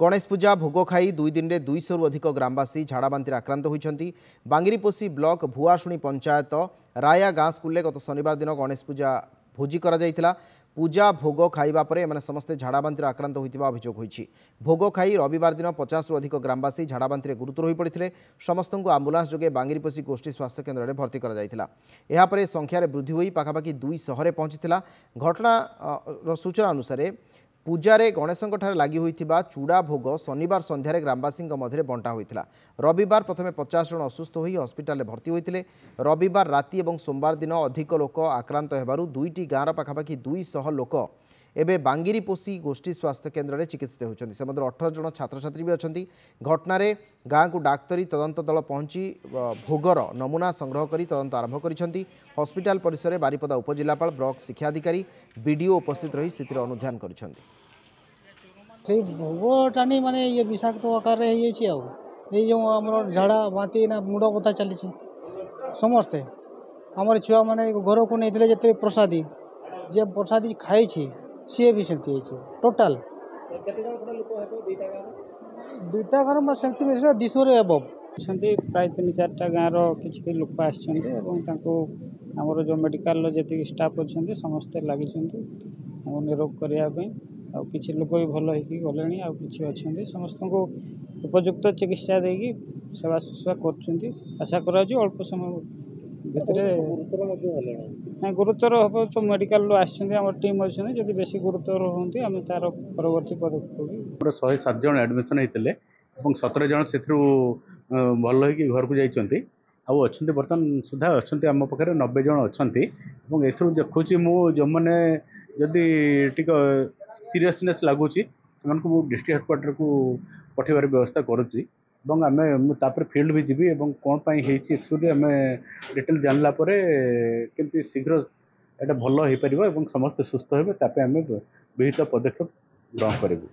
गणेश पूजा भोग खाई 2 दिन में 200 रु अधिक ग्रामवासी झाड़ाबांतिर आक्रांत होती। बांगिरीपोषी ब्लॉक भुआशुणी पंचायत राया गाँ स्कूल गत शनिवार दिन गणेश पूजा भोजी करा पूजा भोग खाइबा परे एमाने समस्ते झाड़ाबांतिर आक्रांत होइतिबा अभियोग होइछि। भोग खाई रविवार दिन 50 रु अधिक ग्रामवासी झाड़ाबांतिर गुरुतर होई पड़िथिले। समस्तଙ୍କୁ आम्बुलांस जोगे बांगिरीपोषी गोष्ठी स्वास्थ्य केन्द्र में भर्ती करा जायतिला। एहा परे संख्यार वृद्धि होई पाखापाखि 200 रे पहुंचीथिला। घटना सूचना अनुसार पूजारे गणेशंक ठारे लागि होइथिबा चूड़ा भोग शनिवार संध्यारे ग्रामवासी मध्य बंटा होइथिला। रविवार प्रथमे 50 जन असुस्थ होई हस्पिटाल भर्ती होइथिले। रविवार राति एवं सोमवार दिन अधिक लोक आक्रांत हेबारु दुईटी गाँर पाखापाखि 200 लोक एबे बांगिरीपोषी गोष्ठी स्वास्थ्य केन्द्र में चिकित्सित होउछन्ति। से मध्य 18 जन छात्र छात्री भी अछन्ति। घटनारे गाँ को डाक्तरी तदंत दल पहुंची भोगर नमूना संग्रह करी तदंत आरंभ करिसन्ति। हस्पिटाल परिसर में बारिपदा उपजिलापाल ब्लॉक शिक्षा अधिकारी बीडीओ उपस्थित रही स्थितिर अनुध्यान करिसन्ति। से भोगटानी माने ये विषाक्त आकार ये जो आम झाड़ा बांती ना मुंड बता चली समस्ते आमर छुआ मैंने घर को नहीं जिते प्रसादी जे प्रसादी खाई सी भी सेमती टोटाल दुईटा गाँव सेमती 200 एबव प्राय 3-4टा गाँव किसी लोक आमर जो मेडिकल जी स्टाफ अच्छा समस्ते लगी निरोग करने किसी लोक भी भल हो गले कि अच्छा समस्त को उपयुक्त चिकित्सा देकी सेवा शुश्रूषा कर आशा करा अल्प समय भितर ना गुरुतर हम तो मेडिकल आम टीम अच्छे जब बेसी गुरुतर होती आम तार परवर्ती पदक्षेप 107 जन एडमिशन होते 17 जन से भल हो घर को जाइए अच्छा बर्तमान सुधा अच्छा आम पाखे 90 जन अच्छा देखुची जो मैंने जदि टी सीरियसनेस लगुच से डिस्ट्रिक्ट हेडक्वार्टर को पठेबार व्यवस्था करुच्ची आम फील्ड भी जीवी कौन एक्चुअली आम डिटेल जानला केमती शीघ्र एटा भल हो पार समस्त सुस्थ होते आम विहित पदक्षेप ग्रहण करूँ।